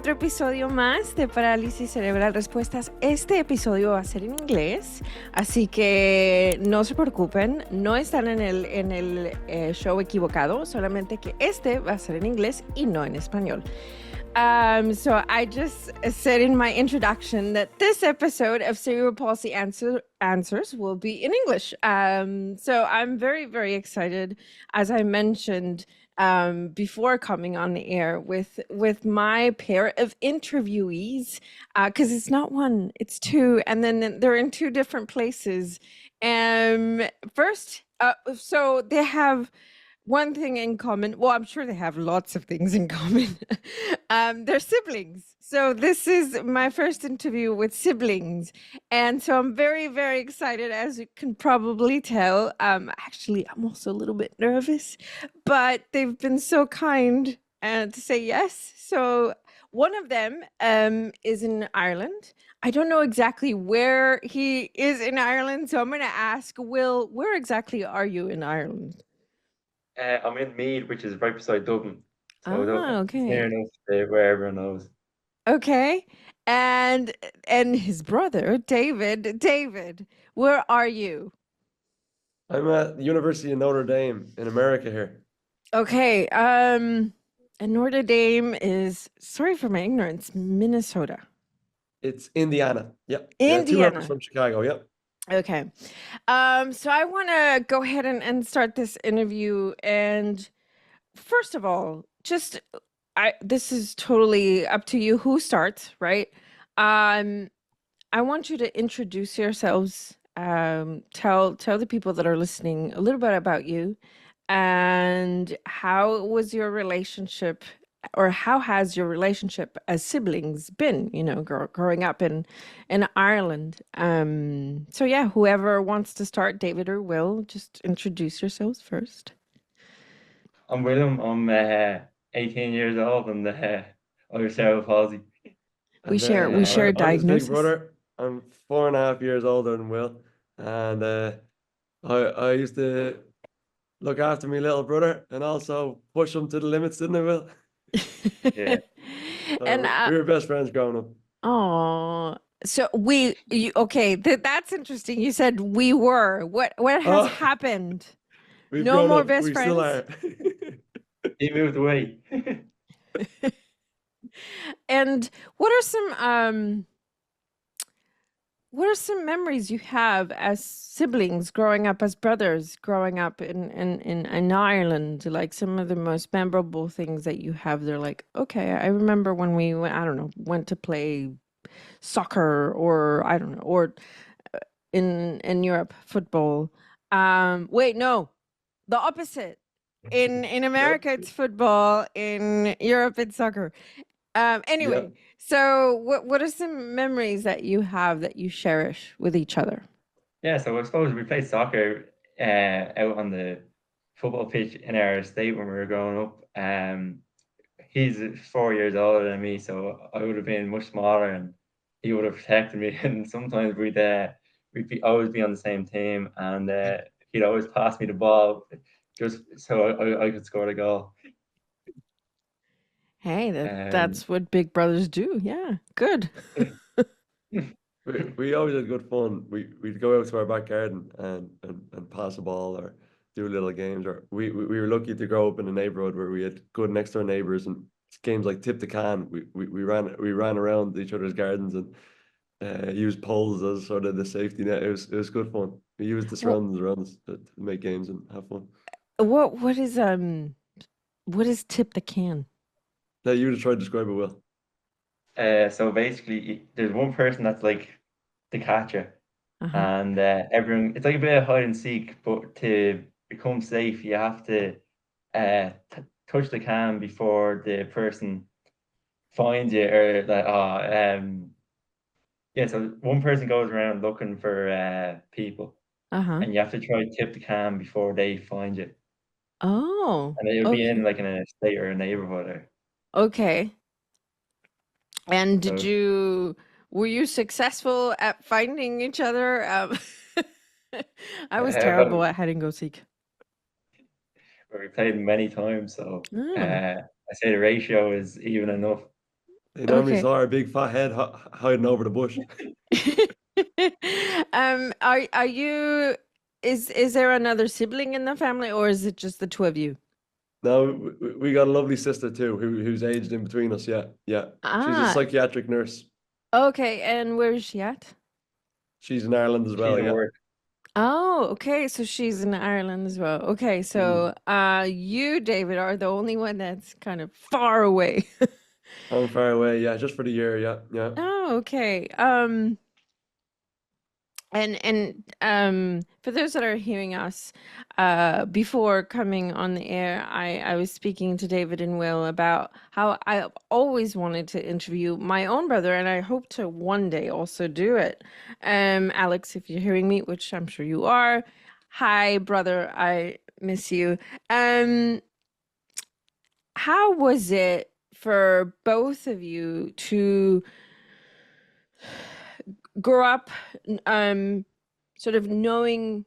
otro episodio más de Parálisis Cerebral Respuestas. Este episodio va a ser en inglés, así que no se preocupen, no están en el show equivocado, solamente que este va a ser en inglés y no en español. So I just said in my introduction that this episode of Cerebral Palsy Answers will be in English. So I'm very, very excited, as I mentioned before coming on the air, with my pair of interviewees, because it's not one, it's two, and then they're in two different places. First, so they have one thing in common. Well, I'm sure they have lots of things in common. They're siblings. So this is my first interview with siblings. And so I'm very, very excited, as you can probably tell. Actually, I'm also a little bit nervous, but they've been so kind to say yes. So one of them is in Ireland. I don't know exactly where he is in Ireland. So I'm going to ask Will, where exactly are you in Ireland? I'm in Meath, which is right beside Dublin. So it's near Okay. enough to where everyone knows. Okay. And his brother, David, where are you? I'm at the University of Notre Dame in America here. Okay. And Notre Dame is, sorry for my ignorance, Minnesota. It's Indiana. Yep. Indiana. 2 hours from Chicago. Yep. Okay. So I want to go ahead and start this interview. And first of all, this is totally up to you who starts, right? I want you to introduce yourselves. Tell the people that are listening a little bit about you, and how was your relationship, or how has your relationship as siblings been? You know, growing up in Ireland. So yeah, whoever wants to start, David or Will, just introduce yourselves first. I'm William. I'm 18 years old and I have cerebral palsy. We share I'm his diagnosis. big brother. I'm 4.5 years older than Will, and I used to look after my little brother and also push him to the limits, didn't I, Will? Yeah. So And we were best friends growing up. oh, so okay, that's interesting. You said we were. What has happened? We've No grown more up. best We friends? still are. He moved away. And what are some memories you have as siblings growing up, as brothers growing up in Ireland? Like some of the most memorable things that you have. They're like, okay, I remember when we went to play soccer, or I don't know, or in Europe, football. Wait, no, the opposite. In America, it's football. In Europe, it's soccer. Anyway, Yeah. so what are some memories that you have that you cherish with each other? Yeah, so I suppose we played soccer out on the football pitch in our estate when we were growing up. He's 4 years older than me, so I would have been much smaller and he would have protected me. And sometimes always be on the same team, and he'd always pass me the ball just so I could score the goal. Hey, that's what big brothers do. Yeah, good. We always had good fun. We'd go out to our back garden and pass a ball or do little games. Or we were lucky to grow up in a neighborhood where we had good next door neighbors, and games like tip the can. We ran around each other's gardens and used poles as sort of the safety net. It was good fun. We used the surroundings around us to make games and have fun. What is tip the can? Now you try to describe it, Will. So basically, there's one person that's like the catcher, Uh-huh. and everyone. It's like a bit of hide and seek, but to become safe, you have to touch the can before the person finds you, or like yeah. So one person goes around looking for people, Uh-huh. and you have to try to tip the can before they find you, Oh, and it'll be in okay. like in a state or a neighborhood. Okay. And So were you successful at finding each other? I was terrible at hide and go seek. we played many times, so Oh. I say the ratio is even enough. They normally Okay. saw our big fat head hiding over the bush. Are you, is there another sibling in the family, or is it just the two of you? No, we got a lovely sister too, who's aged in between us. Yeah, yeah. She's a Ah, psychiatric nurse. okay. And where is she at? She's in Ireland as She's well. in Yeah. work. Oh, okay. So she's in Ireland as well. Okay. Mm. So, you, David, are the only one that's kind of far away. I'm far away. Yeah, just for the year. Yeah, yeah. Oh, okay. And for those that are hearing us, before coming on the air, I was speaking to David and Will about how I've always wanted to interview my own brother, and I hope to one day also do it. Alex, if you're hearing me, which I'm sure you are, hi, brother, I miss you. How was it for both of you to grow up, sort of knowing,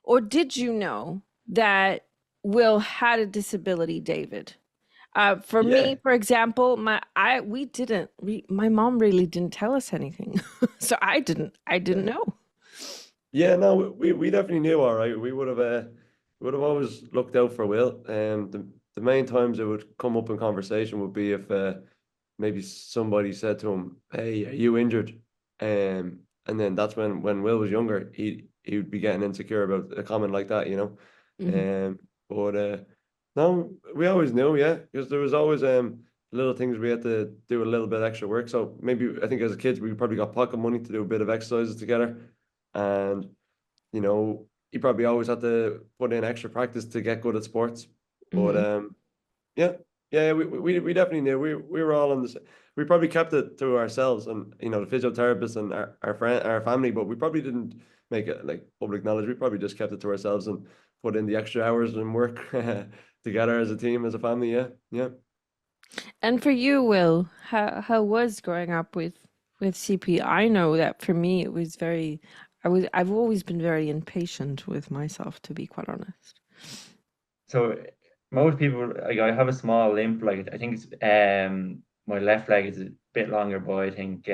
or did you know that Will had a disability, David? For Yeah, me, for example, my mom really didn't tell us anything. So I didn't yeah. know. Yeah, no, we definitely knew, all right. We would have always looked out for Will. The main times it would come up in conversation would be if maybe somebody said to him, "Hey, are you injured?" And then that's when Will was younger, he would be getting insecure about a comment like that, you know. Mhm. But no, we always knew, yeah, because there was always little things we had to do a little bit extra work. So maybe I think as kids we probably got pocket money to do a bit of exercises together, and you know he probably always had to put in extra practice to get good at sports. But Mhm. yeah, yeah, we definitely knew we were all on the. We probably kept it to ourselves and the physiotherapist and our friend our family, but we probably didn't make it like public knowledge. We probably just kept it to ourselves and put in the extra hours and work together as a team, as a family. Yeah, yeah. And for you, Will, how was growing up with CP? I know that for me it was very, I've always been very impatient with myself, to be quite honest. So most people, like I have a small limp. Like I think it's my left leg is a bit longer, but I think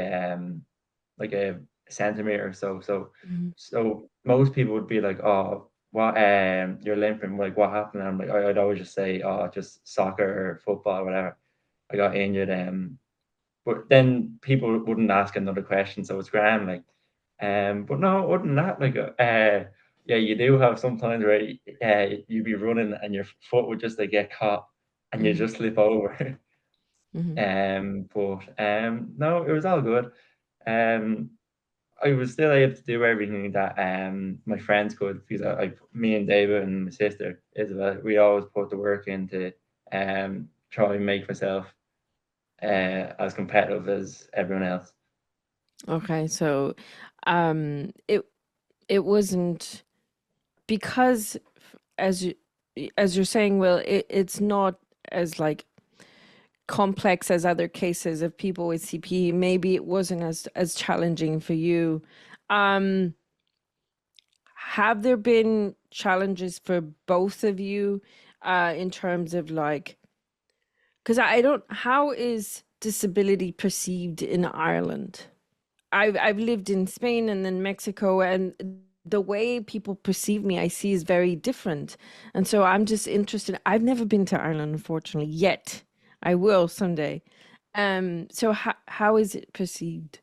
like a centimeter or so. So Mhm. so most people would be like, "Oh, what you're limping? Like what happened?" And I'm like, I'd always just say, "Oh, just soccer or football, or whatever. I got injured." But then people wouldn't ask another question, so it's grand. Like, but no, other than that, like, yeah, you do have sometimes where you'd be running and your foot would just like get caught and you Mhm. just slip over. Mhm. But no, it was all good. Um, I was still able to do everything that my friends could because me and David and my sister Isabel, we always put the work in to try and make myself as competitive as everyone else. Okay, so it wasn't because as you as you're saying, Will, it's not as like complex as other cases of people with CP. Maybe it wasn't as challenging for you. Um, have there been challenges for both of you in terms of like, because I don't, how is disability perceived in Ireland? I've lived in Spain and then Mexico, and the way people perceive me, I see is very different. And so I'm just interested. I've never been to Ireland, unfortunately, yet. I will someday. So how is it perceived?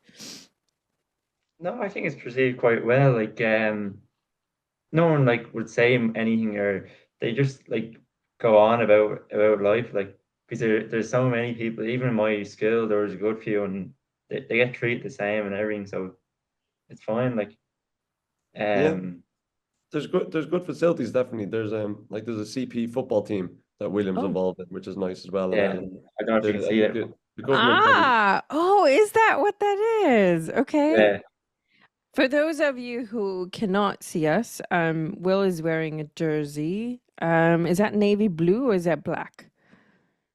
No, I think it's perceived quite well. Like, no one like would say anything, or they just like go on about life. Like, because there's so many people. Even in my school, there was a good few, and they get treated the same and everything. So it's fine. Yeah, Um, there's good facilities definitely. There's a CP football team that Williams Oh. involved in, which is nice as well in yeah, Ireland. I don't know if you can I see think it. the government probably. Oh, is that what that is? Okay. Yeah, For those of you who cannot see us, Will is wearing a jersey. Is that navy blue or is that black?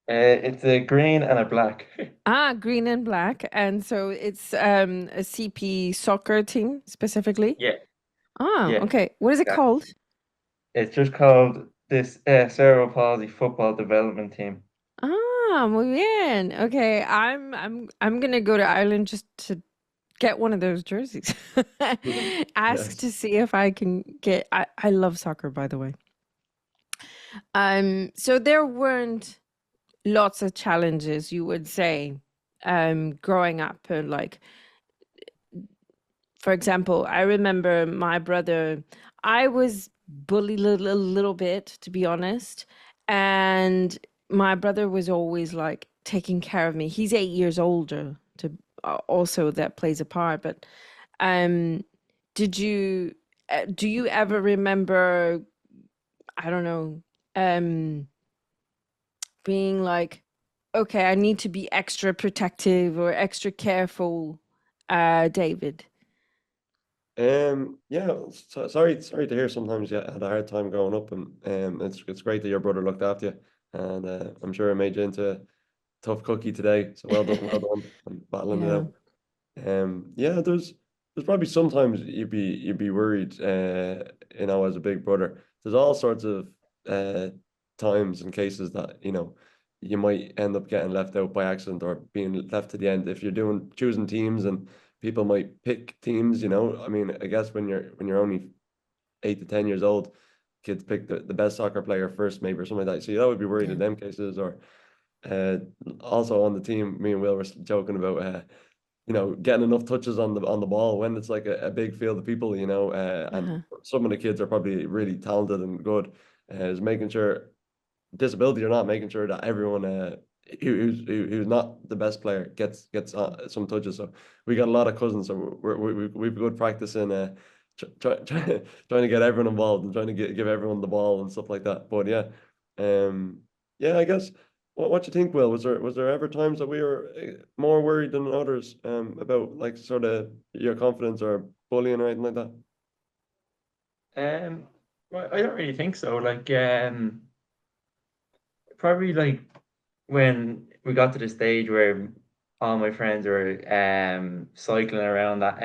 it's a green and a black. Ah, green and black. And so it's a CP soccer team specifically. Yeah, Ah, yeah, okay. What is it exactly. called? It's just called this Cerebral Palsy Football Development Team. muy bien. Okay, I'm gonna go to Ireland just to get one of those jerseys. Ask Yes. to see if I can get. I love soccer, by the way. So there weren't lots of challenges, you would say, growing up, and like, for example, I remember my brother. I was bullied a little bit, to be honest, and my brother was always like taking care of me. He's 8 years older, to also that plays a part. But um, did you do you ever remember, I don't know, being like, okay, I need to be extra protective or extra careful, David? Yeah, sorry to hear sometimes you had a hard time growing up, and it's great that your brother looked after you, and I'm sure it made you into a tough cookie today. So well done on battling it Yeah. out. Yeah, there's probably sometimes you'd be worried, as a big brother. There's all sorts of times and cases that you might end up getting left out by accident or being left to the end if you're choosing teams, and people might pick teams. I mean, I guess when you're only 8 to 10 years old, kids pick the best soccer player first, maybe, or something like that. So you always be worried Yeah. in them cases. Or uh, also on the team, me and Will were joking about getting enough touches on the ball when it's like a big field of people, and Uh-huh. some of the kids are probably really talented and good, is making sure, disability or not, making sure that everyone who's not the best player gets some touches. So we got a lot of cousins, so we've good practice in trying to get everyone involved and trying to give everyone the ball and stuff like that. But yeah, I guess. What you think, Will? Was there ever times that we were more worried than others about, like, sort of your confidence or bullying or anything like that? Well, I don't really think so. Like, probably like when we got to the stage where all my friends were cycling around that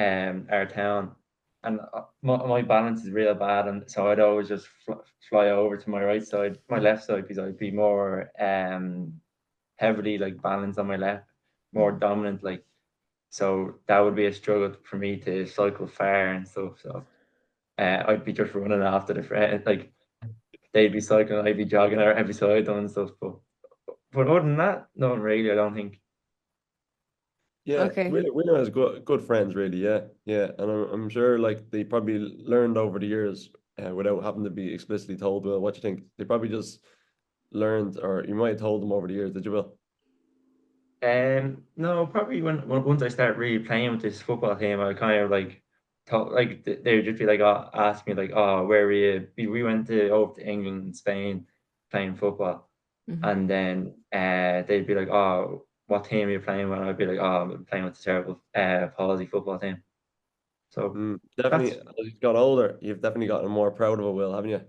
our town, and my balance is real bad, and so I'd always just fly over to my right side, my left side, because I'd be more heavily like balanced on my left, more dominant, like, so that would be a struggle for me to cycle far and stuff. So I'd be just running after the friend, like they'd be cycling, I'd be jogging out beside them and stuff. But other than that, no, really, I don't think. Yeah, Okay. William has good friends, really. Yeah, yeah, and I'm sure, like, they probably learned over the years, without having to be explicitly told. Will, what you think? They probably just learned, or you might have told them over the years. Did you, Will? No, probably once I start really playing with this football team, I kind of like talk, like they would just be like, oh, ask me like, oh, where were you? We went over to England and Spain playing football, Mhm. and then they'd be like, oh, what team are you playing with? And I'd be like, oh, I'm playing with the Cerebral Palsy football team. So Definitely, that's, as you've got older, you've definitely gotten more proud of it, Will, haven't you?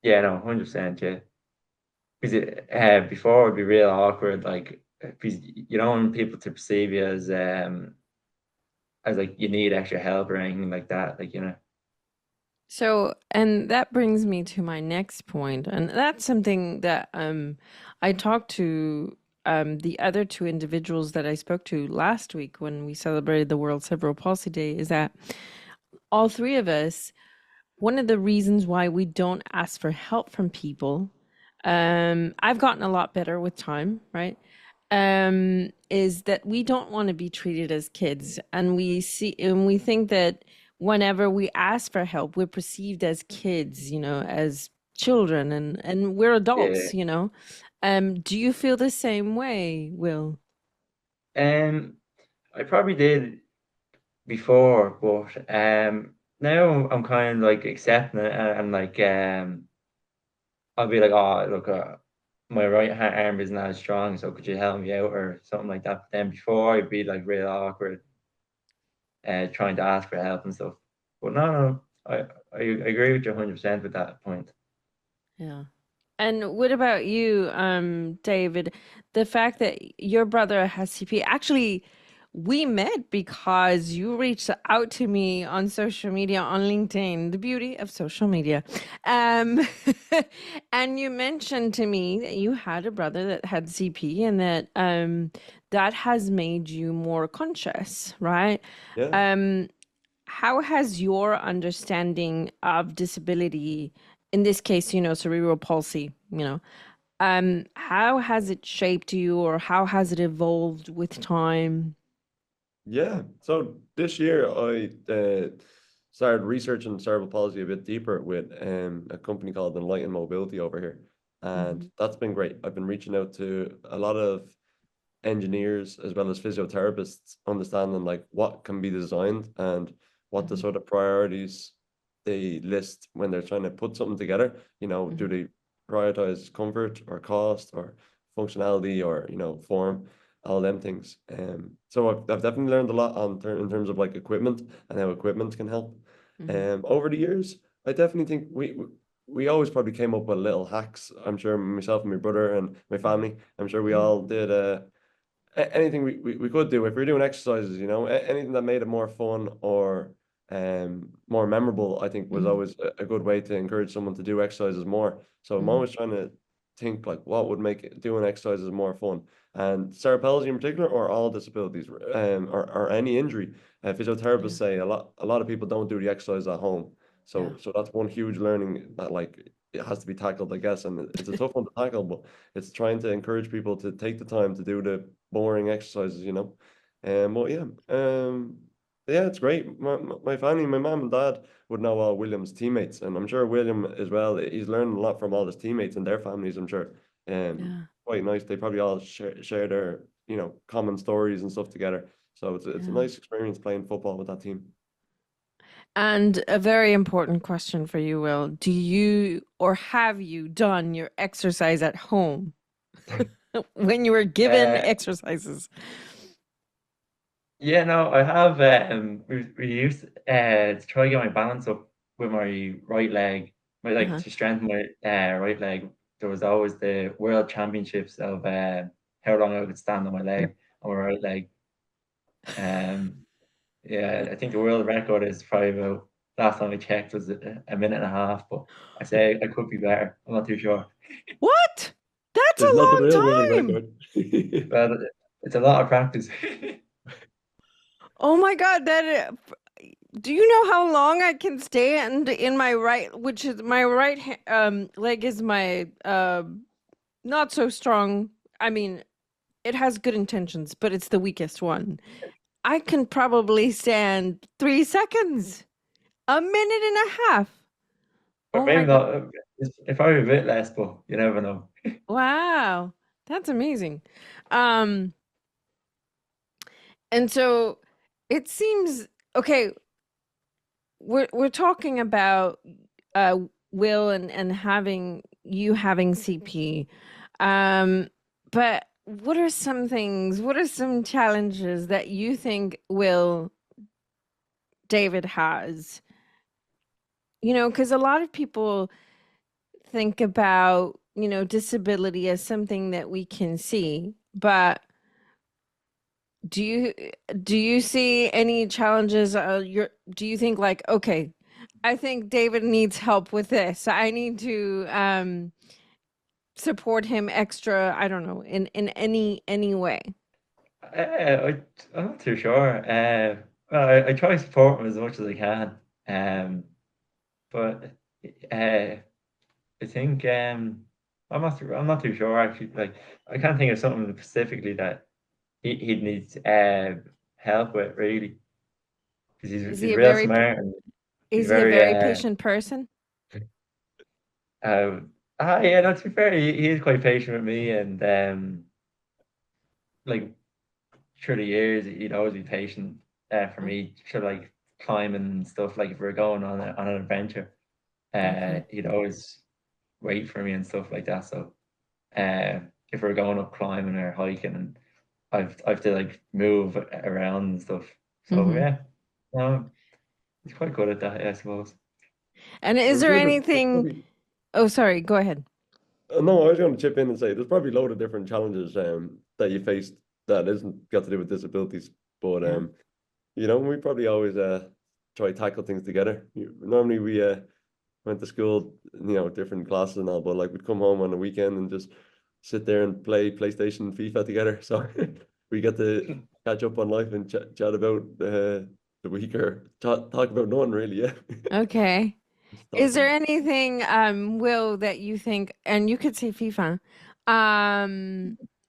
yeah, no, 100%, yeah. Because before it'd be real awkward, like, because you don't want people to perceive you as like you need extra help or anything like that, like, So, and that brings me to my next point, and that's something that I talked to the other two individuals that I spoke to last week when we celebrated the World Cerebral Palsy Day, is that all three of us, one of the reasons why we don't ask for help from people, I've gotten a lot better with time, right? Is that we don't want to be treated as kids, and we think that whenever we ask for help, we're perceived as kids, as children, and we're yeah. adults. Do you feel the same way, Will? Um, I probably did before, but now I'm kind of like accepting it, and like I'll be like, oh, look, my right arm isn't as strong, so could you help me out or something like that. But then before I'd be like real awkward, trying to ask for help and stuff. But no, I agree with you 100% with that point. Yeah. And what about you, David? The fact that your brother has CP, actually, we met because you reached out to me on social media, on LinkedIn, the beauty of social media. Um, and you mentioned to me that you had a brother that had CP and that that has made you more conscious, right? Yeah. How has your understanding of disability, in this case, cerebral palsy, how has it shaped you, or how has it evolved with time? Yeah. So this year I started researching cerebral palsy a bit deeper with a company called Enlighten Mobility over here. And Mhm. that's been great. I've been reaching out to a lot of engineers as well as physiotherapists, understanding like what can be designed and what the Mhm. sort of priorities they list when they're trying to put something together. Do Mhm. they prioritize comfort or cost or functionality or form, all them things. So I've definitely learned a lot in terms of like equipment and how equipment can help. Mhm. Over the years, I definitely think we always probably came up with little hacks. I'm sure myself and my brother and my Mhm. family, I'm sure we Mhm. all did anything we could do if we are doing exercises, anything that made it more fun or more memorable, I think was Mhm. always a good way to encourage someone to do exercises more. So I'm Mhm. always trying to think like what would make doing exercises more fun. And cerebral palsy in particular, or all disabilities, or any injury. Physiotherapists Yeah. say a lot of people don't do the exercise at home. Yeah. So that's one huge learning that like it has to be tackled, I guess, and it's a tough one to tackle, but it's trying to encourage people to take the time to do the boring exercises. But yeah, it's great. My family, my mom and dad would know all William's teammates, and I'm sure William as well. He's learned a lot from all his teammates and their families, I'm sure. Yeah. Quite nice. They probably all share their common stories and stuff together. So it's a Yeah. nice experience playing football with that team. And a very important question for you, Will. Do you or have you done your exercise at home when you were given Uh, exercises? yeah, no, I have. We used to try to get my balance up with my right leg, like Uh-huh. to strengthen my right leg. There was always the World Championships of how long I could stand on my leg on my right leg. Um, yeah, I think the world record is probably about, last time I checked, was a minute and a half, but I say I could be better. I'm not too sure. What? That's It's a not the long real world time. record. But it's a lot of practice. Oh my God, do you know how long I can stand in my right, which is my leg is my not so strong. I mean, it has good intentions, but it's the weakest one. I can probably stand 3 seconds, a minute and a half. Or Oh my maybe God. not. It's probably a bit less, but you never know. Wow. That's amazing. Um, and so it seems okay, we're talking about uh Will and having CP. Um, but what are some challenges that you think Will David has? Because a lot of people think about, disability as something that we can see, but do you do you see any challenges? Do you think like, okay, I think David needs help with this. I need to support him extra, I don't know, in any way. I'm not too sure. Well, I try to support him as much as I can. But I think I'm not too sure actually. Like I can't think of something specifically that he needs help with really, because Is he he's a real very smart and he's is he a very very patient person? yeah, no, to be fair, he is quite patient with me, and like through the years he'd always be patient for Oh, me, for like climbing and stuff. Like if we're going on an adventure, okay. he'd always wait for me and stuff like that. So if we're going up climbing or hiking, and I've to like move around and stuff. So Hmm. yeah, um, he's quite good at that, I suppose. And is I'm there sure there's anything? probably Oh, sorry, go ahead. no, I was going to chip in and say there's probably a load of different challenges that you faced that isn't got to do with disabilities. But Yeah. we probably always try to tackle things together. Normally we went to school, different classes and all, but like we'd come home on the weekend and just sit there and play PlayStation and FIFA together. So we get to catch up on life and chat about the week or talk about nothing really. Yeah. Okay. Just Is there talking. anything, Will, that you think, and you could say FIFA,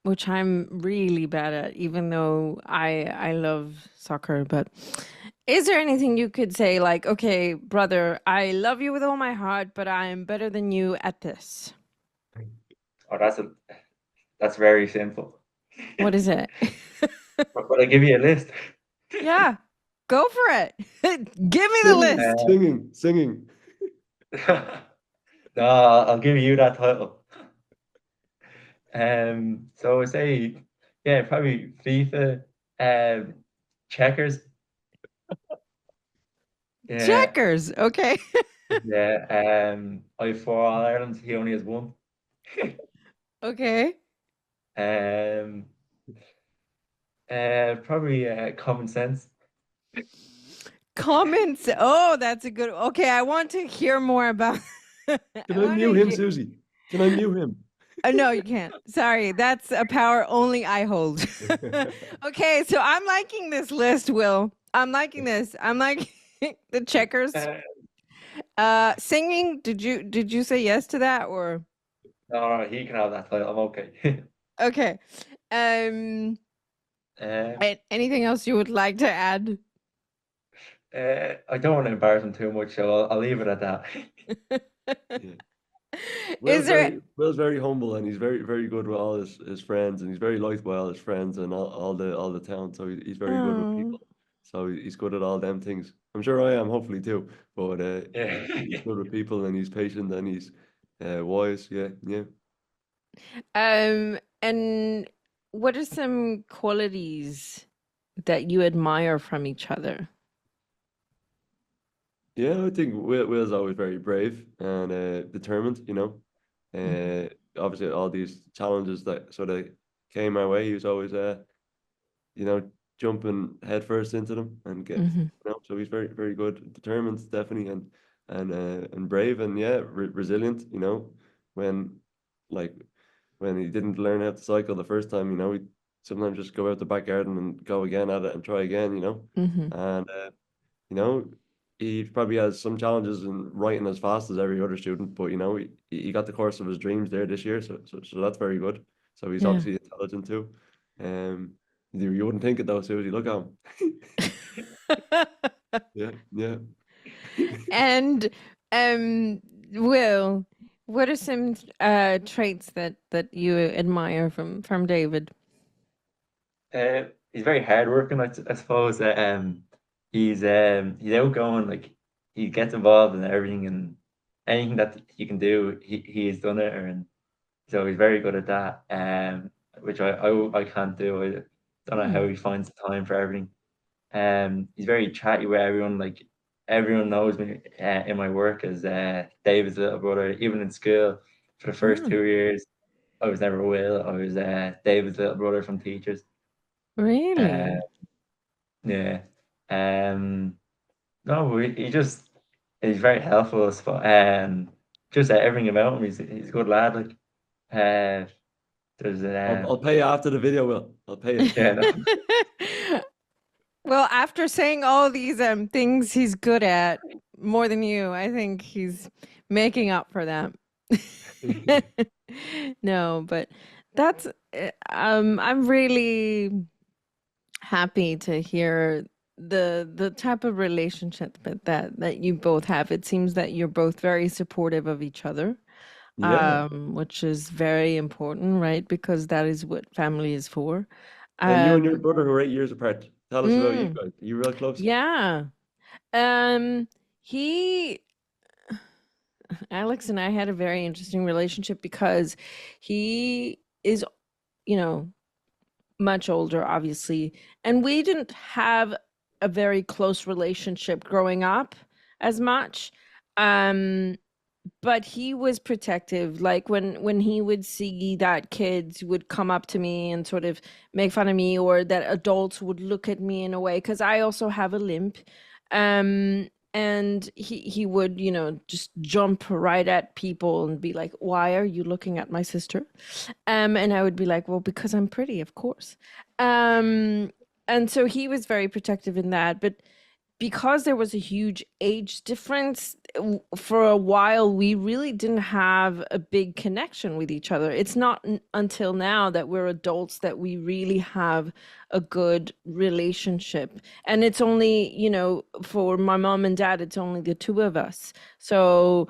which I'm really bad at, even though I love soccer, but is there anything you could say like, okay, brother, I love you with all my heart, but I'm better than you at this? Oh, that's very simple. What is it? But I give you a list. Yeah, go for it. Give me the Singing, list. singing. No, I'll give you that title. So I say, yeah, probably FIFA, checkers. Yeah, Checkers. Okay. yeah. I have 4 All Irelands. He only has 1. Okay. Um, probably common sense. Comments. Oh, that's a good. Okay, I want to hear more about. I Can I want to mute him, hear. Susie? Can I mute him? No, you can't. Sorry, that's a power only I hold. Okay, so I'm liking this list, Will. I'm liking this. I'm like the checkers. Singing. Did you say yes to that or? No, he can have that title. I'm okay. Okay. Um. Um, Anything else you would like to add? I don't want to embarrass him too much, so I'll leave it at that. Yeah. Is there? Will's very humble and he's very, very good with all his friends and he's very liked by all his friends and all the town. So he's very good with Oh. people. So he's good at all them things. I'm sure I am, hopefully too. But Yeah. he's good with people and he's patient and he's wise. Yeah, yeah. And what are some qualities that you admire from each other? Yeah, I think Will's always very brave and determined, Mhm. Obviously all these challenges that sort of came our way, he was always you know, jumping headfirst into them and Mhm. so he's very, very good, determined, definitely, and brave and yeah, resilient. When like when he didn't learn how to cycle the first time, he'd sometimes just go out the back garden and go again at it and try again, Mhm. and you know. He probably has some challenges in writing as fast as every other student, but he got the course of his dreams there this year, so that's very good. So he's Yeah. obviously intelligent too. Um, you wouldn't think it though, Susie. Look at him. Yeah, yeah. And Will, what are some traits that you admire from David? He's very hardworking, I suppose. He's outgoing, like he gets involved in everything and anything that he can do, he has done it, and so he's very good at that. Which I can't do. I don't know how Hmm. he finds the time for everything. He's very chatty with everyone. Like everyone knows me in my work as David's little brother. Even in school, for the first Oh, 2 years, I was never Will. I was David's little brother from teachers. Uh, really? yeah. No, he just he's very helpful. Just everything about him. He's a good lad. Like there's I'll pay you after the video, Will. I'll pay you. yeah, no. Well, after saying all these things he's good at more than you, I think he's making up for them. No, but that's I'm really happy to hear the type of relationship that you both have. It seems that you're both very supportive of each other, Yeah. which is very important, right? Because that is what family is for. And you and your Um, brother who are 8 years apart. Tell us about you mm, guys. Are you real close? yeah. Um, he Alex and I had a very interesting relationship because he is, you know, much older, obviously, and we didn't have a very close relationship growing up as much. Um, but he was protective. Like when he would see that kids would come up to me and sort of make fun of me, or that adults would look at me in a way, because I also have a limp. And he would, just jump right at people and be like, "Why are you looking at my sister?" And I would be like, "Well, because I'm pretty, of course." And so he was very protective in that, but because there was a huge age difference, for a while we really didn't have a big connection with each other. It's not until now that we're adults that we really have a good relationship. And it's only, for my mom and dad, it's only the two of us. So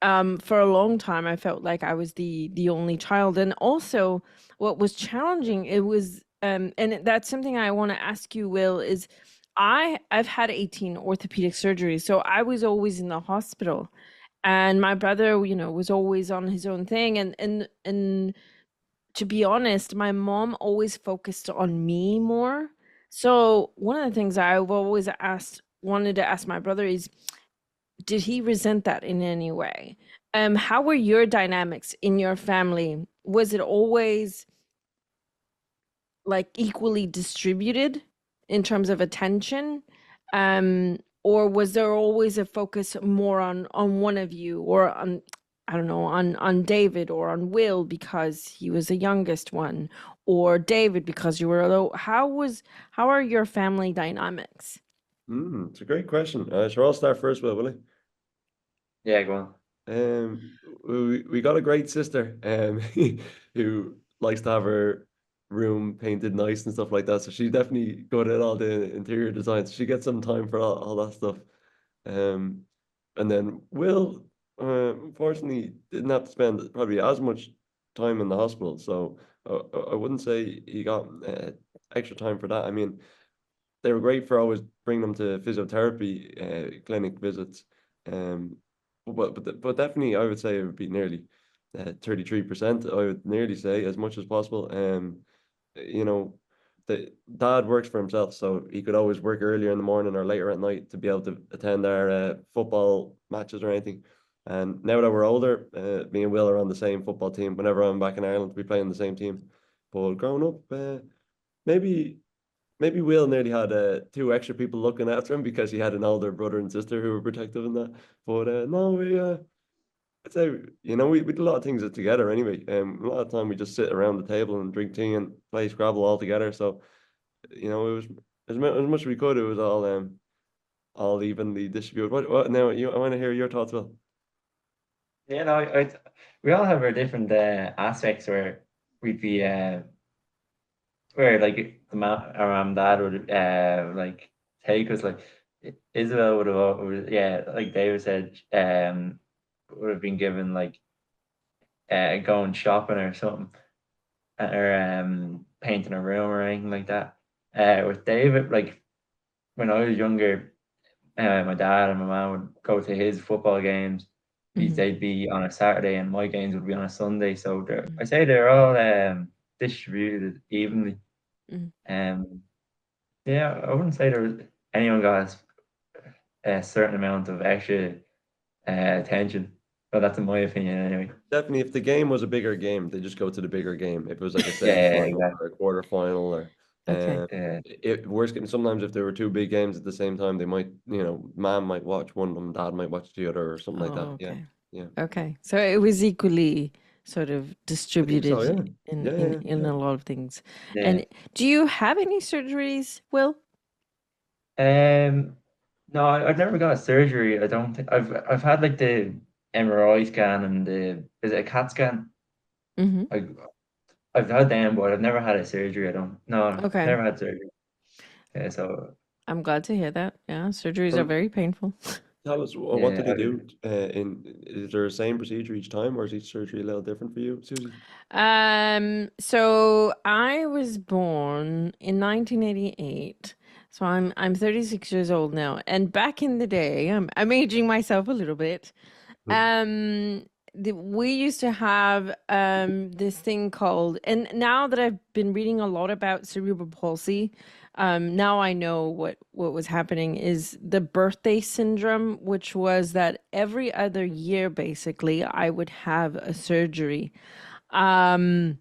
for a long time I felt like I was the only child. And also what was challenging, it was that's something I want to ask you, Will, is I've had 18 orthopedic surgeries, so I was always in the hospital, and my brother, was always on his own thing, and to be honest, my mom always focused on me more. So one of the things I've always wanted to ask my brother is, did he resent that in any way? How were your dynamics in your family? Was it always like equally distributed in terms of attention? Or was there always a focus more on one of you, or on, I don't know, on David or on Will because he was the youngest one, or David because you were low? How are your family dynamics? It's a great question. Sure, I'll start first, will I? Yeah, go on. We got a great sister, who likes to have her room painted nice and stuff like that. So she's definitely good at all the interior design. So she gets some time for all that stuff. Um, and then Will, unfortunately, didn't have to spend probably as much time in the hospital. So I wouldn't say he got extra time for that. I mean, they were great for always bringing them to physiotherapy clinic visits. Um, but definitely, I would say it would be nearly 33%. I would nearly say as much as possible. You know, the dad works for himself, so he could always work earlier in the morning or later at night to be able to attend our football matches or anything. And now that we're older, me and Will are on the same football team. Whenever I'm back in Ireland, we play on the same team. But growing up, maybe maybe Will nearly had two extra people looking after him because he had an older brother and sister who were protective in that. But no, I'd say we did a lot of things together anyway. A lot of time we just sit around the table and drink tea and play Scrabble all together. So it was as much as we could. It was all evenly distributed. What now? I want to hear your thoughts, Will. Yeah, no, we all have our different aspects where we'd be where like our mom and dad would like take us, like Isabel yeah, like David said, would have been given like going shopping or something, or painting a room or anything like that. With David, like when I was younger, my dad and my mom would go to his football games. They'd be on a Saturday and my games would be on a Sunday. So I say they're all distributed evenly. Um, yeah, I wouldn't say there was anyone got a certain amount of extra attention. But that's in my opinion anyway. Definitely, if the game was a bigger game, they just go to the bigger game. If it was like a Yeah, semi-final exactly. or a quarter-final, or Okay. worst case, sometimes if there were two big games at the same time, they might, mom might watch one of them, dad might watch the other, or something like that. Yeah, Okay. yeah. Okay. So it was equally sort of I think so. distributed Yeah, in yeah, in yeah, in yeah. a lot of things. Yeah. And do you have any surgeries, Will? No, I've never got a surgery. I don't think I've had like the MRI scan and is it a CAT scan? Mm-hmm. I I've had them, but I've never had a surgery. I don't. No, Okay. never had surgery. Yeah, so I'm glad to hear that. Yeah, surgeries are Um, very painful. Tell us, what yeah, did they do? Is there the same procedure each time, or is each surgery a little different for you, Susie? So I was born in 1988. So I'm 36 years old now. And back in the day, I'm aging myself a little bit. Um, we used to have this thing called, and now that I've been reading a lot about cerebral palsy, now I know what was happening is the birthday syndrome, which was that every other year, basically, I would have a surgery. Um,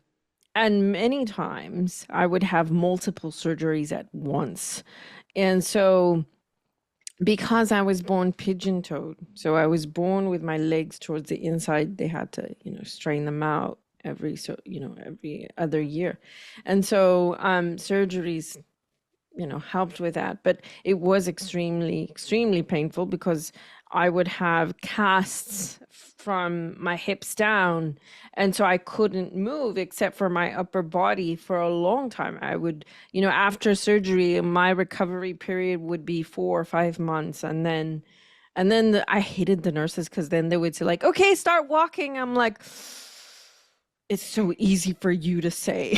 and many times I would have multiple surgeries at once. And so because I was born pigeon-toed, so I was born with my legs towards the inside, they had to, strain them out every other year. And so surgeries, helped with that. But it was extremely, extremely painful because I would have casts from my hips down. And so I couldn't move except for my upper body for a long time. I would, after surgery, my recovery period would be 4 or 5 months. And then I hated the nurses because then they would say, like, okay, start walking. I'm like, it's so easy for you to say.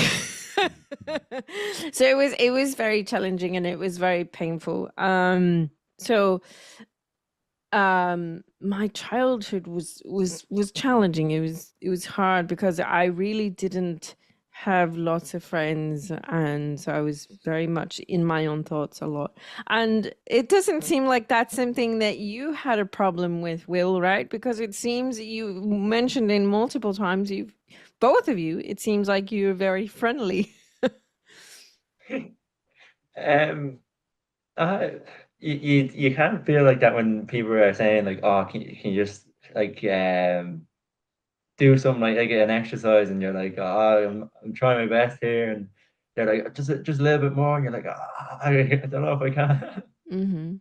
So it was very challenging and it was very painful. So my childhood was challenging. It was hard because I really didn't have lots of friends, and so I was very much in my own thoughts a lot. And it doesn't seem like that's something that you had a problem with, Will, right? Because it seems you mentioned in multiple times, both of you, it seems like you're very friendly. Um, you can't feel like that when people are saying like, oh, can you just like do something like an exercise, and you're like, oh, I'm trying my best here, and they're like, just a little bit more, and you're like, I don't know if I can. Mm-hmm.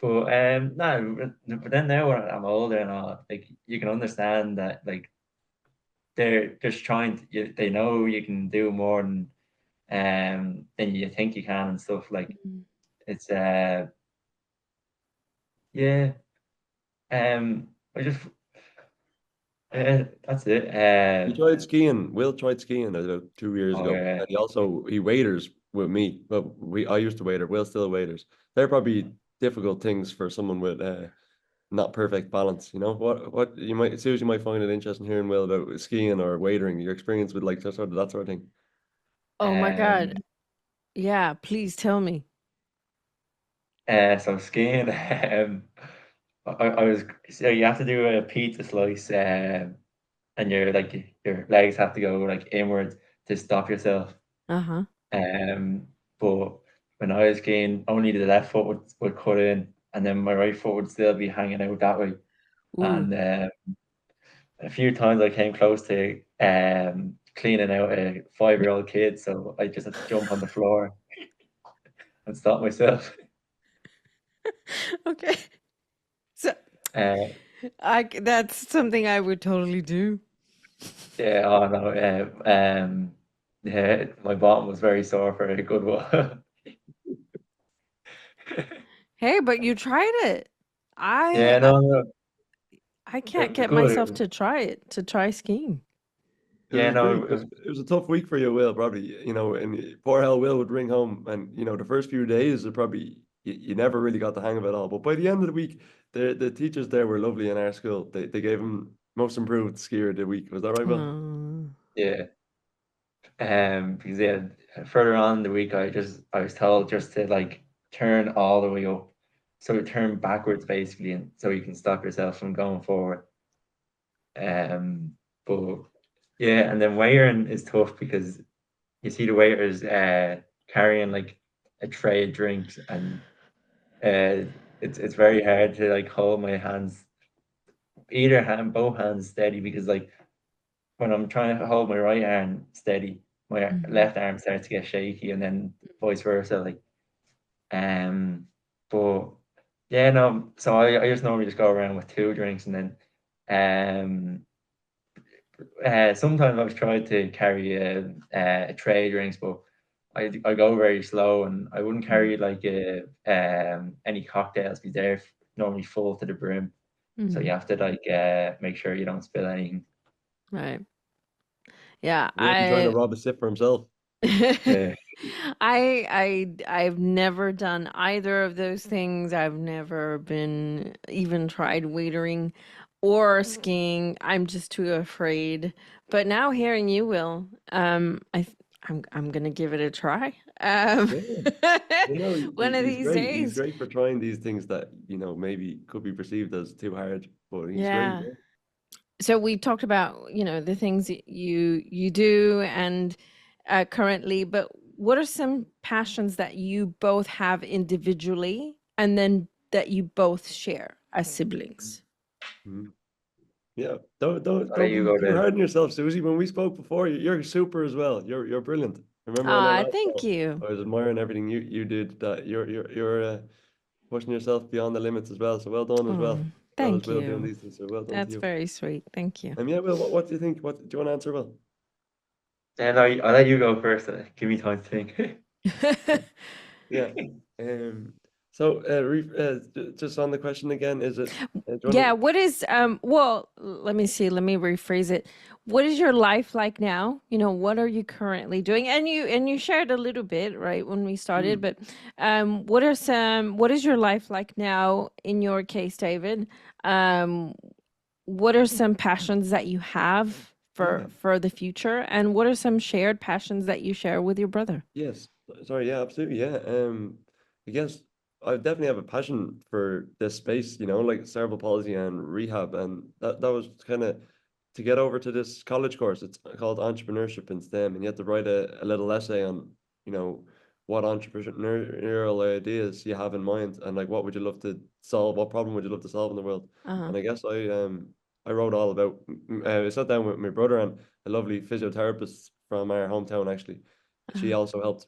But no, but then now when I'm older and all, like you can understand that like they're just they know you can do more than you think you can and stuff. Like it's yeah. I just that's it. He tried skiing. Will tried skiing about 2 years Oh ago, yeah. and he waders with me. But I used to wader. Will still waders. They're probably difficult things for someone with not perfect balance. What you might, Susie, might find it interesting hearing Will about skiing or wadering. Your experience with like that sort of thing. Oh my God. Um. Yeah, please tell me. So skiing. I was so you have to do a pizza slice. And your legs have to go like inwards to stop yourself. Uh-huh. But when I was skiing, only the left foot would cut in, and then my right foot would still be hanging out that way. Ooh. And a few times I came close to cleaning out a 5-year-old kid, so I just had to jump on the floor and stop myself. Okay. So Uh, that's something I would totally do. yeah, oh no, yeah, my bottom was very sore for a good while. Hey, but you tried it. Yeah, I I, no, I it can't was get good. myself to try skiing. It was Yeah, a pretty. no, It was a tough week for you, Will. Probably, and poor hell, Will would ring home, and the first few days, it probably you never really got the hang of it all. But by the end of the week, the teachers there were lovely in our school. They gave him most improved skier of the week. Was that right, Will? yeah. Because yeah, further on in the week, I was told just to like turn all the way up, so you turn backwards basically, and so you can stop yourself from going forward. But yeah, and then weighing is tough because you see the waiters carrying like a tray of drinks, and it's very hard to like hold my hands, both hands steady, because like when I'm trying to hold my right arm steady, my Mhm. left arm starts to get shaky, and then vice versa. Um, but yeah, no. So I just normally just go around with 2 drinks, and then sometimes I've tried to carry a tray of drinks, but I go very slow, and I wouldn't carry like any cocktails because they're normally full to the brim. So you Mhm. have to like make sure you don't spill anything. Right. Yeah, Will be trying to rob a sip for himself. Yeah. I've never done either of those things. I've never been even tried waitering or skiing. I'm just too afraid. But now hearing you, Will, I'm gonna give it a try. You One of he's these great. He's days. great for trying these things that, maybe could be perceived as too hard, but he's great. Yeah. So we talked about, the things you do and currently, but what are some passions that you both have individually and then that you both share as siblings? Mhm. Yeah. Don't I'll let don't you be go too then. hard on yourself, Susie. When we spoke before, you're super as well. You're brilliant. Remember on our Ah, last thank call, you. I was admiring everything you did. That you're pushing yourself beyond the limits as well. So well done as Oh, well. Well as thank Will doing you. these things. So well done to That's you. very sweet. Thank you. Yeah, Will, what do you think? What do you want to answer, Will? Then I'll let you go first. Give me time to think. Yeah. Um. So, just on the question again, is it? Do you Yeah, want what is well, let me see, let me rephrase it. What is your life like now? What are you currently doing? And you shared a little bit, right, when we started, to? but what is your life like now in your case, David? Um what are some passions that you have Yeah. for the future, and what are some shared passions that you share with your brother? Yes. Sorry. Yeah. Absolutely. Yeah. I guess I definitely have a passion for this space. Like cerebral palsy and rehab, and that was kind of to get over to this college course. It's called entrepreneurship in STEM, and you have to write a little essay on, you know, what entrepreneurial ideas you have in mind, and like what would you love to solve, what problem would you love to solve in the world. Uh-huh. And I guess I wrote all about. I sat down with my brother and a lovely physiotherapist from our hometown actually. She Uh-huh. also helped,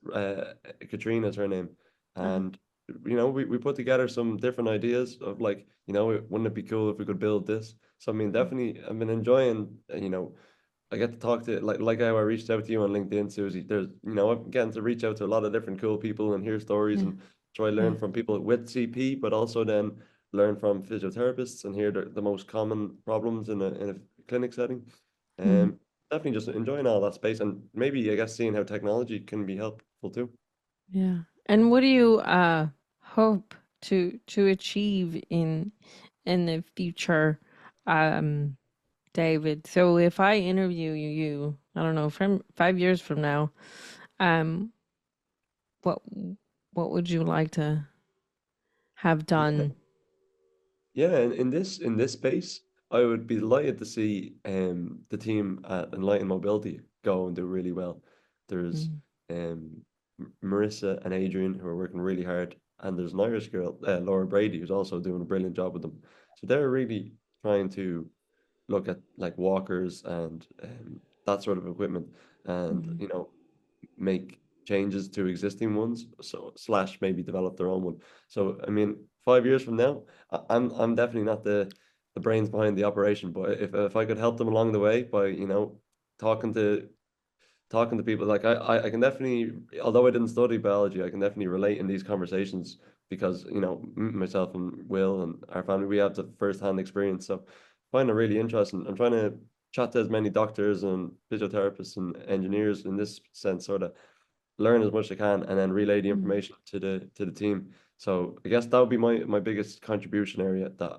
Katrina is her name. Uh-huh. And, we put together some different ideas of like, wouldn't it be cool if we could build this? So, I mean, definitely, I've been enjoying, I get to talk to, like how I reached out to you on LinkedIn, Susie. There's, I'm getting to reach out to a lot of different cool people and hear stories Yeah. and try to Yeah. learn from people with CP, but also then learn from physiotherapists and hear the most common problems in a clinic setting. Mm. Um, Definitely just enjoying all that space and maybe I guess seeing how technology can be helpful too. Yeah. And what do you hope to achieve in the future, um, David? So if I interview you, I don't know, from 5 years from now, um, what what would you like to have Yeah. done? Yeah, and in this space, I would be delighted to see the team at Enlighten Mobility go and do really well. There's Mm. Marissa and Adrian who are working really hard, and there's an Irish girl, Laura Brady, who's also doing a brilliant job with them. So they're really trying to look at like walkers and that sort of equipment, and Mm. make changes to existing ones, so slash maybe develop their own one. So I mean, 5 years from now, I'm definitely not the brains behind the operation, but if I could help them along the way by talking to talking to people, like I can definitely, although I didn't study biology, I can definitely relate in these conversations because myself and Will and our family, we have the first hand experience. So I find it really interesting. I'm trying to chat to as many doctors and physiotherapists and engineers in this sense, sort of learn as much as I can, and then relay the Mm. information to the team. So I guess that would be my biggest contribution area. That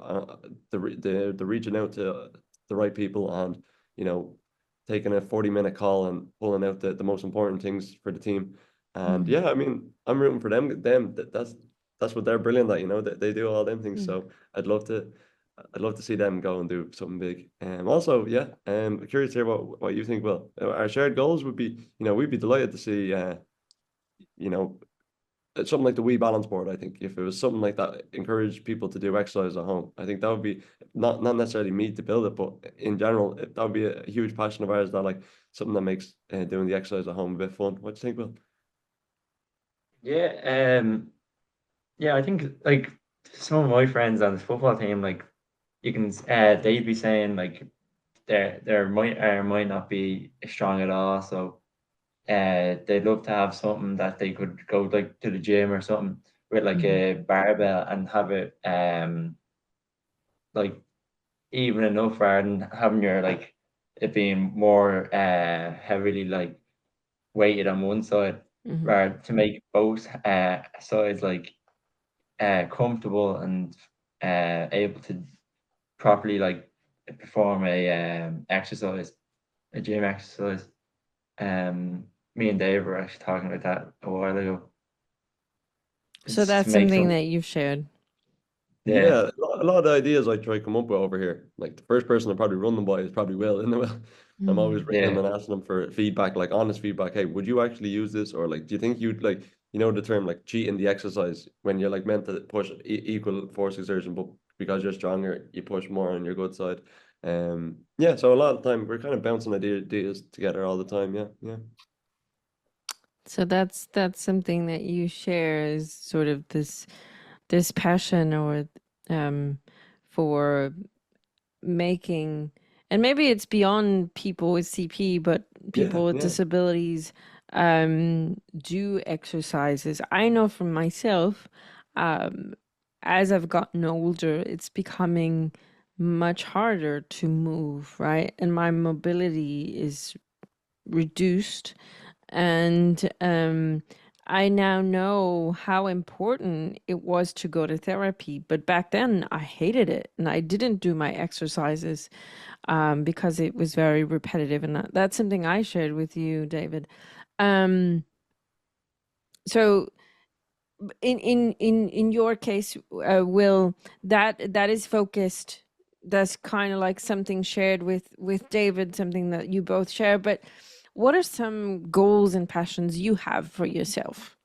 the reaching out to the right people and you know taking a 40-minute call and pulling out the most important things for the team. And Mm. yeah, I mean, I'm rooting for them. That's what they're brilliant at. They do all them things. Yeah. So I'd love to see them go and do something big. Also, yeah, curious to hear what you think. Well, our shared goals would be, we'd be delighted to see, you know, something like the Wii Balance Board. I think if it was something like that, encourage people to do exercise at home. I think that would be not necessarily me to build it, but in general, that would be a huge passion of ours. That like something that makes doing the exercise at home a bit fun. What do you think, Will? Yeah, yeah, I think like some of my friends on the football team, like you can, they'd be saying like their might not be strong at all, so they'd love to have something that they could go like to the gym or something with like Mhm. a barbell and have it like even enough rather than having your like it being more heavily like weighted on one side, Mhm. rather to make both sides like comfortable and able to properly like perform a exercise, a gym exercise. Um, me and Dave were actually talking about that a while ago. So It's to that's make something some, that you've shared. yeah, A lot of the ideas I try to come up with over here, like the first person I probably run them by is probably Will, isn't it, Will? I'm always Mm. ringing them yeah. and asking them for feedback, like honest feedback. Hey, would you actually use this? Or like, do you think you'd like, you know, the term like cheating the exercise when you're like meant to push equal force exertion, but because you're stronger, you push more on your good side. Yeah. So a lot of the time we're kind of bouncing ideas together all the time. Yeah, yeah. So that's something that you share is sort of this passion or for making, and maybe it's beyond people with CP, but Yeah, people with yeah. disabilities do exercises. I know from myself, as I've gotten older, it's becoming much harder to move, right? And my mobility is reduced. And I now know how important it was to go to therapy. But back then, I hated it and I didn't do my exercises because it was very repetitive. And that's something I shared with you, David. Um, so in your case, Will, that is focused. That's kind of like something shared with David, something that you both share. But what are some goals and passions you have for yourself?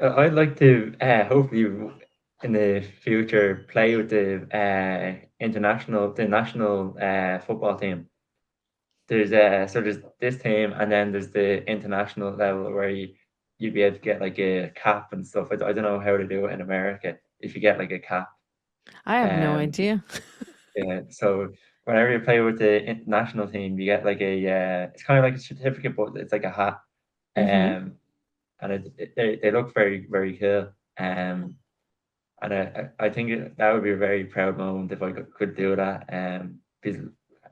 I'd like to hopefully in the future play with the national football team. There's there's this team, and then there's the international level where you'd be able to get like a cap and stuff. I don't know how to do it in America. If you get like a cap, I have no um, idea. yeah. So whenever you play with the international team, you get like a it's kind of like a certificate, but it's like a hat. Mm-hmm. Um, and they look very very cool. And I think that would be a very proud moment if I could do that. Because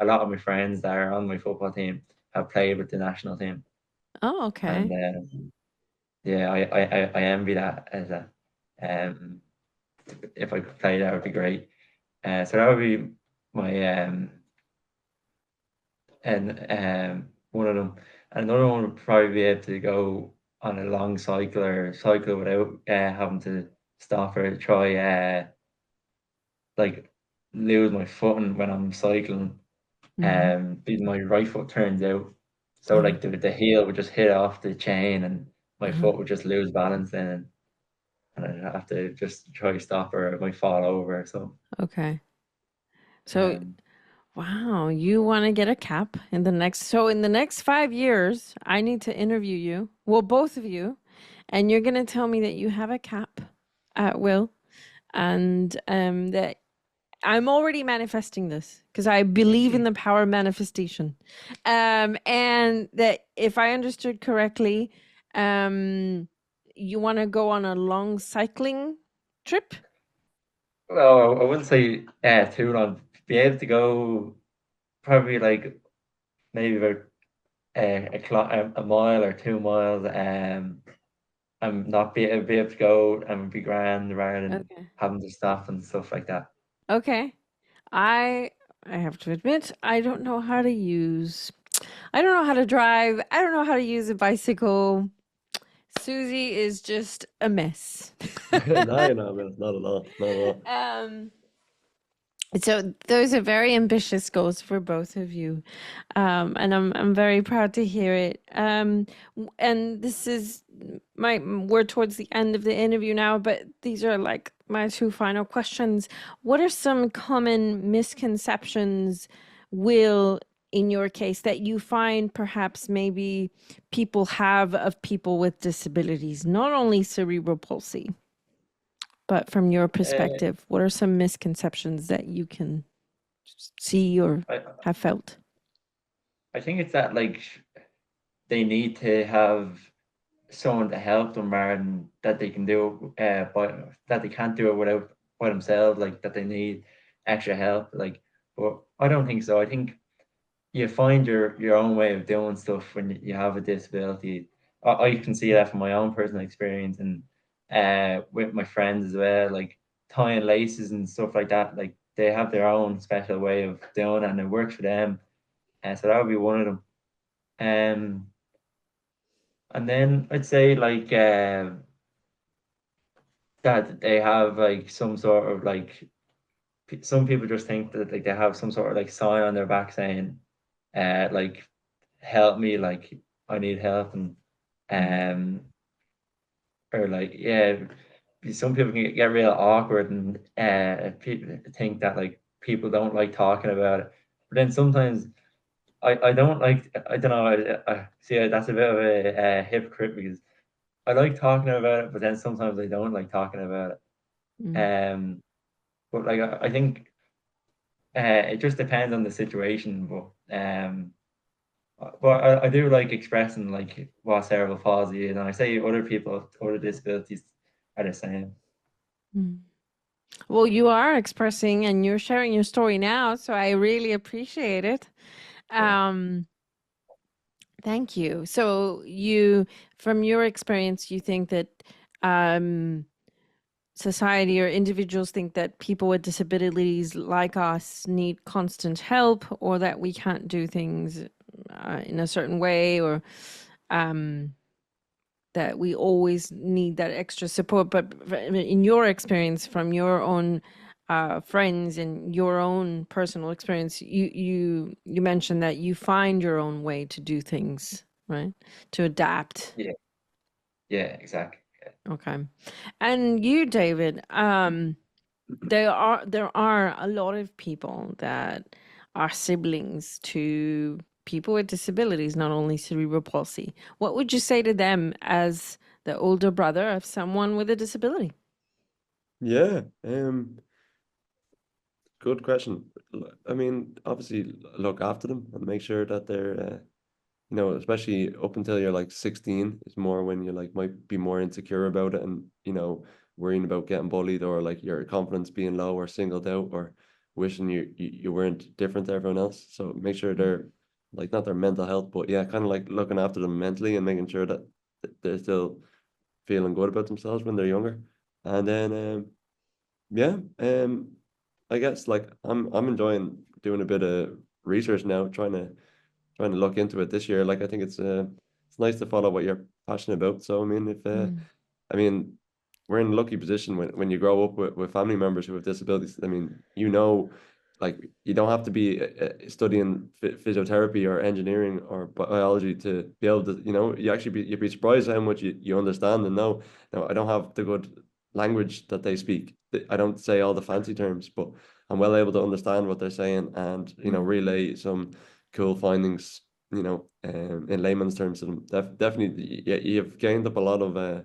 a lot of my friends that are on my football team have played with the national team, Oh, and okay. yeah, I envy that as a um if I could play that would be great. So that would be my and one of them. And another one would probably be able to go on a long cycle or cycle without having to stop or try like lose my footing when I'm cycling. Mm-hmm. Because my right foot turns out, so Uh-huh. like the heel would just hit off the chain, and my Uh-huh. foot would just lose balance then, and I'd have to just try to stop or I might fall over. So Okay. So, um, wow, you want to get a cap in the next, so in the next 5 years, I need to interview you. Well, both of you, and you're going to tell me that you have a cap at will, and that I'm already manifesting this because I believe in the power of manifestation. And that if I understood correctly, you want to go on a long cycling trip? well, I wouldn't say too long. Be able to go probably like maybe about a mile or 2 miles. And not be able to go and be grand rather than Okay. having to stop and stuff like that. Okay. I I have to admit, I don't know how to drive. I don't know how to use a bicycle. Susie is just a mess. No, you know, man, not at all, not at all. um So those are very ambitious goals for both of you, and I'm very proud to hear it. And this is we're towards the end of the interview now, but these are like my two final questions. What are some common misconceptions, Will, in your case, that you find perhaps maybe people have of people with disabilities, not only cerebral palsy? But from your Uh, perspective, what are some misconceptions that you can see or I have felt? I think it's that like they need to have someone to help them rather than that they can do but that they can't do it without by themselves, like that they need extra help. Like, but I don't think so. I think you find your own way of doing stuff when you have a disability. I can see that from my own personal experience and with my friends as well, like tying laces and stuff like that. Like they have their own special way of doing it and it works for them. And so that would be one of them. Um, and then I'd say like that they have like some sort of like some people just think that like they have some sort of like sign on their back saying like help me, like I need help, and um or like yeah, some people can get real awkward, and people think that like people don't like talking about it, but then sometimes I don't like, I don't know, I see that's a bit of a hypocrite, because I like talking about it, but then sometimes I don't like talking about it. Mm. But like I think it just depends on the situation. But I do like expressing like what cerebral palsy is, and I say other people, other disabilities are the same. Mm. Well, you are expressing and you're sharing your story now, so I really appreciate it. Um, Thank you. So you, from your experience, you think that um, society or individuals think that people with disabilities like us need constant help, or that we can't do things in a certain way, or um, that we always need that extra support. But in your experience, from your own friends and your own personal experience, you mentioned that you find your own way to do things, right? To adapt. Yeah, yeah, exactly. Okay. And you, David, there are a lot of people that are siblings to people with disabilities, not only cerebral palsy. What would you say to them as the older brother of someone with a disability? Yeah, good question. I mean, obviously look after them and make sure that they're you know, especially up until you're like 16 is more when you like might be more insecure about it, and you know, worrying about getting bullied, or like your confidence being low, or singled out, or wishing you weren't different to everyone else. So make sure they're like, not their mental health, but yeah, kind of like looking after them mentally and making sure that they're still feeling good about themselves when they're younger. And then yeah, I guess like I'm enjoying doing a bit of research now, trying to look into it this year. Like I think it's nice to follow what you're passionate about. So I mean, if Mm. I mean, we're in a lucky position when you grow up with family members who have disabilities. I mean, you know, like you don't have to be studying physiotherapy or engineering or biology to be able to, you know, you'd be surprised how much you understand and know. Now, I don't have the good language that they speak. I don't say all the fancy terms, but I'm well able to understand what they're saying, and you know, Mm. relay some cool findings, you know, in layman's terms to them. Definitely, yeah, you've gained up a lot of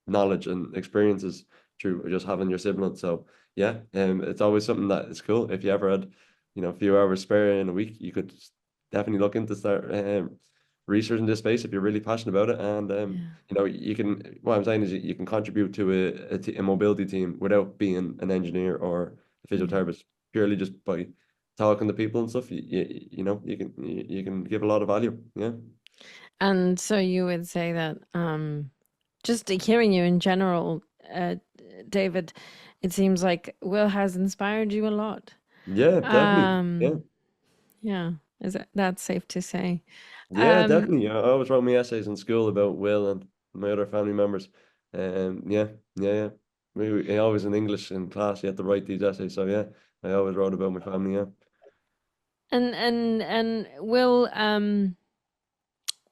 knowledge and experiences through just having your siblings. So yeah, it's always something that is cool. If you ever had, you know, a few hours spare in a week, you could definitely look into start researching this space if you're really passionate about it. And Yeah. you know, you can. What I'm saying is, you can contribute to a mobility team without being an engineer or a Mm. physiotherapist, purely just by talking to people and stuff. You know, you can give a lot of value. Yeah. And so you would say that just hearing you in general, David, it seems like Will has inspired you a lot. Yeah, definitely. Yeah. Um, yeah, that's safe to say? Yeah, Um, definitely. I always wrote my essays in school about Will and my other family members. Yeah, yeah, yeah. Always in English in class, you had to write these essays. So yeah, I always wrote about my family. Yeah. and Will,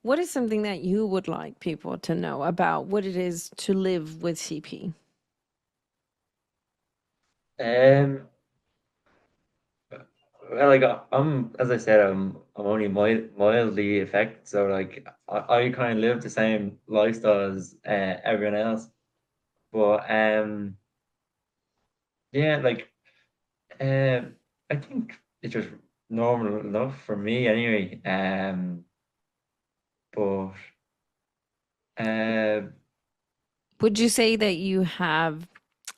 what is something that you would like people to know about what it is to live with CP? Um, well, like I'm, as I said, I'm only mildly affected, so like I kind of live the same lifestyle as everyone else. But yeah, like I think it's just normal enough for me anyway. But uh, Would you say that you have,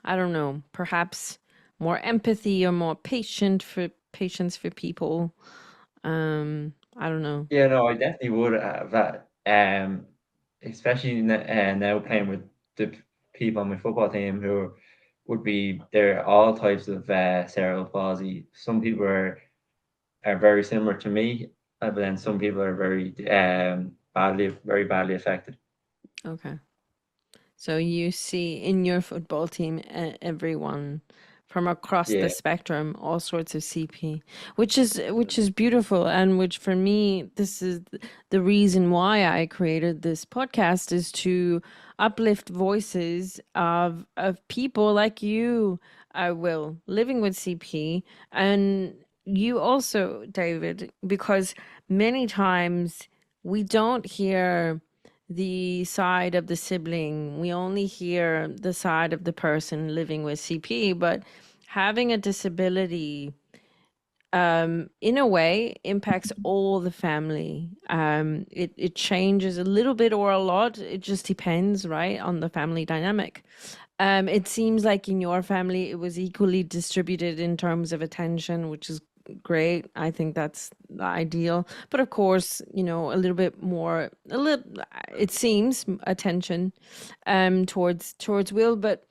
I don't know, perhaps more empathy or more patience for people? I don't know. yeah, no, I definitely would have that. Especially now playing with the people on my football team who would be there, all types of cerebral palsy. Some people are very similar to me, but then some people are very very badly affected. Okay. So you see in your football team everyone from across the Yeah, spectrum, all sorts of CP, which is beautiful, and which for me this is the reason why I created this podcast, is to uplift voices of people like you, Will, living with CP, and you also, David, because many times we don't hear the side of the sibling. We only hear the side of the person living with CP, but having a disability, in a way, impacts all the family. It changes a little bit or a lot. It just depends, right, on the family dynamic. It seems like in your family, it was equally distributed in terms of attention, which is great. I think that's the ideal. But of course, a little bit more, it seems, attention towards Will. But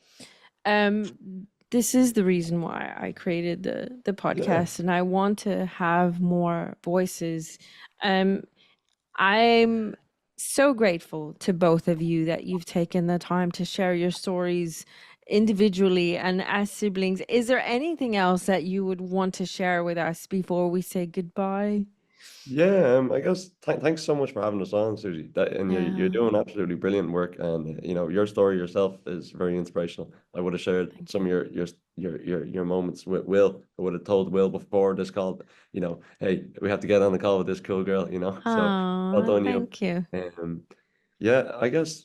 um, this is the reason why I created the Yeah. podcast, and I want to have more voices. Um, I'm so grateful to both of you that you've taken the time to share your stories individually and as siblings. Is there anything else that you would want to share with us before we say goodbye? Yeah, I guess thanks so much for having us on, Susie. And you're Yeah, doing absolutely brilliant work, and your story yourself is very inspirational. I would have shared thank some you. of your moments with Will. I would have told Will before this call, hey, we have to get on the call with this cool girl, So well Oh, done, you. thank you. Um, yeah, I guess a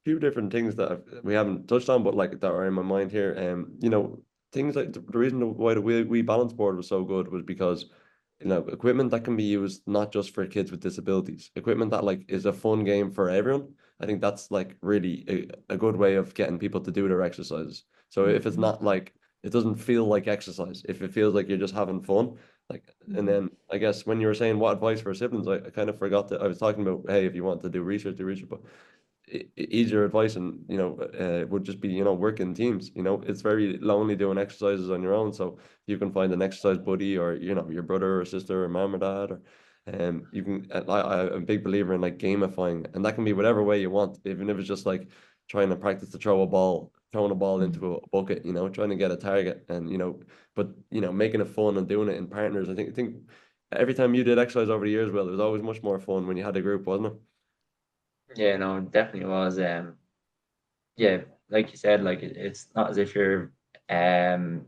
few different things that we haven't touched on, but like that are in my mind here. Things like the reason why the we balance board was so good was because equipment that can be used not just for kids with disabilities, equipment that like is a fun game for everyone. I think that's like really a good way of getting people to do their exercises. So if it's Mhm, not like it doesn't feel like exercise, if it feels like you're just having fun, like, and mhm, then I guess when you were saying what advice for siblings, I kind of forgot that I was talking about, hey, if you want to do research, but easier advice and would just be work in teams. It's very lonely doing exercises on your own, so you can find an exercise buddy, or your brother or sister or mom or dad, or you can I'm a big believer in like gamifying, and that can be whatever way you want, even if it's just like trying to practice to throwing a ball mhm. into a bucket, trying to get a target, and but making it fun and doing it in partners. I think every time you did exercise over the years, well, it was always much more fun when you had a group, wasn't it? yeah, no, it definitely was. Yeah, like you said, like it's not as if you're um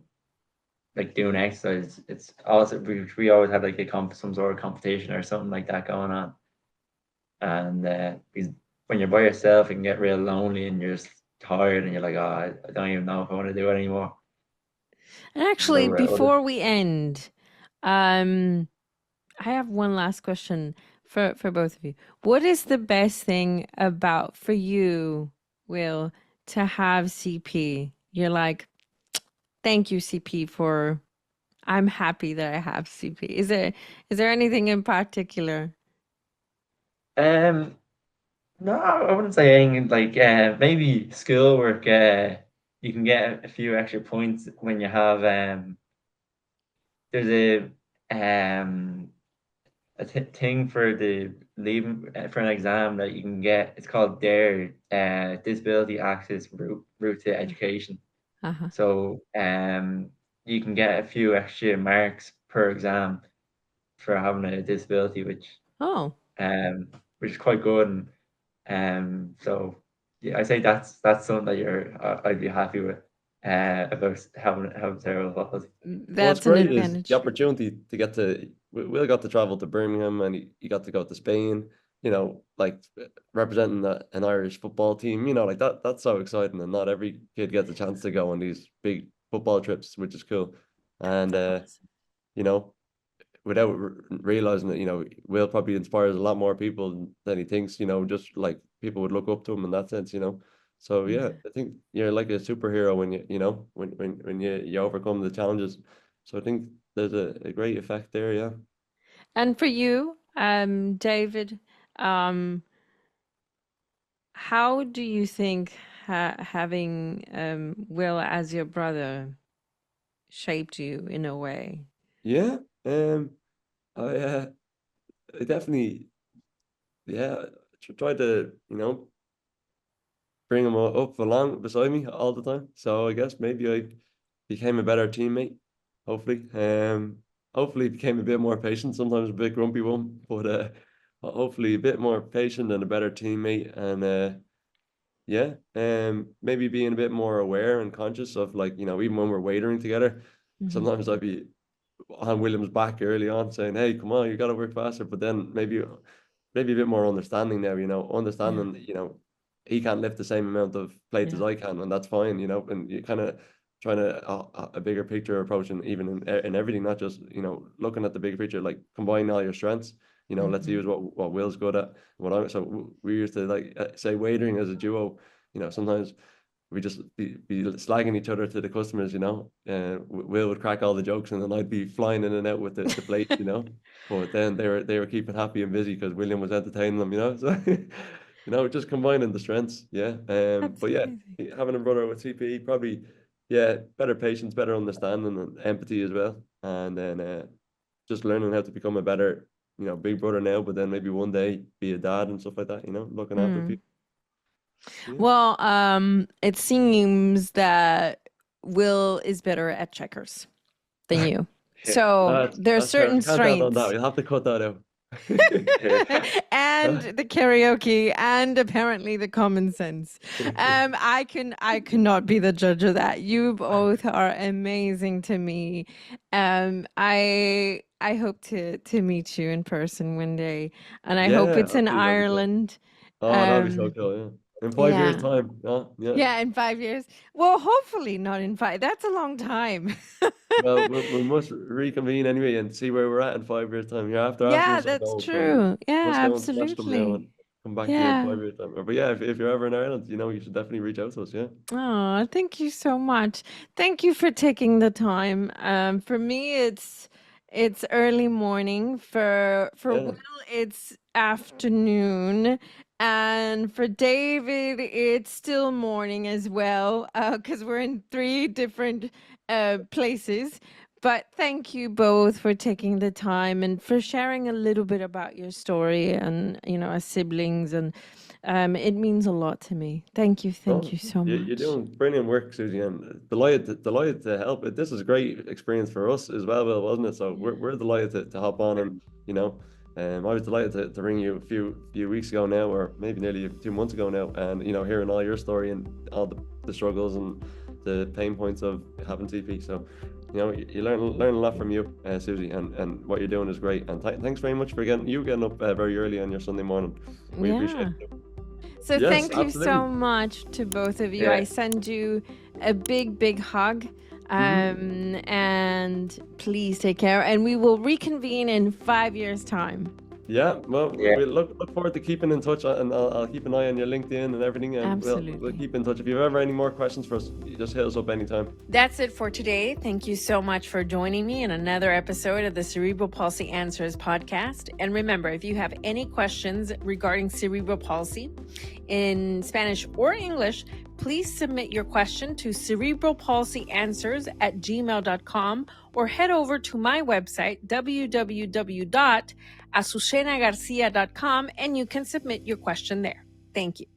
like doing exercise. It's also we always had like some sort of competition or something like that going on, and because when you're by yourself, it can get real lonely and you're just tired and you're like, oh, I don't even know if I want to do it anymore. And actually, Remember before we end, um, I have one last question for both of you. What is the best thing about for you, Will, to have CP? You're like, thank you, CP, for I'm happy that I have CP. Is there anything in particular? No, I wouldn't say anything like maybe schoolwork. You can get a few extra points when you have there's thing for the leaving for an exam that you can get. It's called DARE, Disability Access Route to Education. Uh-huh. So you can get a few extra marks per exam for having a disability, Oh, which is quite good. And so yeah, I say that's something that I'd be happy with about having cerebral palsy. What's that's an great is the advantage. opportunity to get to. Will got to travel to Birmingham, and he got to go to Spain. Like representing an Irish football team. Like that. That's so exciting, and not every kid gets a chance to go on these big football trips, which is cool. And That's awesome. you know, without realizing that, Will probably inspires a lot more people than he thinks. Just like people would look up to him in that sense. So yeah, Yeah. I think you're like a superhero when when you overcome the challenges. So I think there's a great effect there. Yeah. And for you, David, um, how do you think having Will as your brother shaped you in a way? Yeah. I I definitely, tried to, bring him up along beside me all the time. So I guess maybe I became a better teammate. Hopefully, hopefully became a bit more patient. Sometimes a bit grumpy one, but hopefully a bit more patient and a better teammate. And maybe being a bit more aware and conscious of, like, even when we're waitering together, sometimes I'd be on William's back early on saying, "Hey, come on, you got to work faster." But then maybe a bit more understanding now, understanding that, he can't lift the same amount of plates as I can, and that's fine, and you kind of trying to a bigger picture approach, and even in everything, not just, looking at the big picture, like combining all your strengths. Let's use what Will's good at, so we used to, like, say waitering as a duo. Sometimes we just be slagging each other to the customers, Will would crack all the jokes, and then I'd be flying in and out with the plate, but then they were keeping happy and busy because William was entertaining them, so just combining the strengths. But yeah, amazing. having a brother with CP, probably, better patience, better understanding, and empathy as well, and then just learning how to become a better, big brother now, but then maybe one day be a dad and stuff like that, looking after people. Well, it seems that Will is better at checkers than you. So there are certain strengths. You'll have to cut that out. And the karaoke, and apparently the common sense. I cannot be the judge of that. You both are amazing to me. I hope to meet you in person one day, and I hope it's in Ireland. Oh, that'd be so cool, yeah. In 5 years' time. Yeah, in 5 years. Well, hopefully not in 5. That's a long time. Well, we must reconvene anyway and see where we're at in 5 years' time. Yeah, that's true. Yeah, absolutely. Come back to you in 5 years' time. But yeah, if you're ever in Ireland, you should definitely reach out to us. Yeah. Oh, thank you so much. Thank you for taking the time. For me, it's early morning. For Will, it's afternoon. And for David, it's still morning as well, because we're in 3 different places. But thank you both for taking the time and for sharing a little bit about your story and, as siblings. And it means a lot to me. Thank you so much. You're doing brilliant work, Susie, and delighted to help. This is a great experience for us as well, Will, wasn't it? So we're delighted to hop on, and I was delighted to ring you a few weeks ago now, or maybe nearly 2 months ago now, and hearing all your story and all the struggles and the pain points of having TP. So you learn a lot from you, Susie, and what you're doing is great. And thanks very much for getting up very early on your Sunday morning. We appreciate it. So thank you so much to both of you. I send you a big hug. And please take care, and we will reconvene in 5 years' time. Yeah, well, we look forward to keeping in touch, and I'll keep an eye on your LinkedIn and everything, and we'll keep in touch. If you have ever any more questions for us, just hit us up anytime. That's it for today. Thank you so much for joining me in another episode of the Cerebral Palsy Answers podcast. And remember, if you have any questions regarding cerebral palsy in Spanish or English, please submit your question to cerebralpalsyanswers@gmail.com, or head over to my website, www.azucenagarcia.com, and you can submit your question there. Thank you.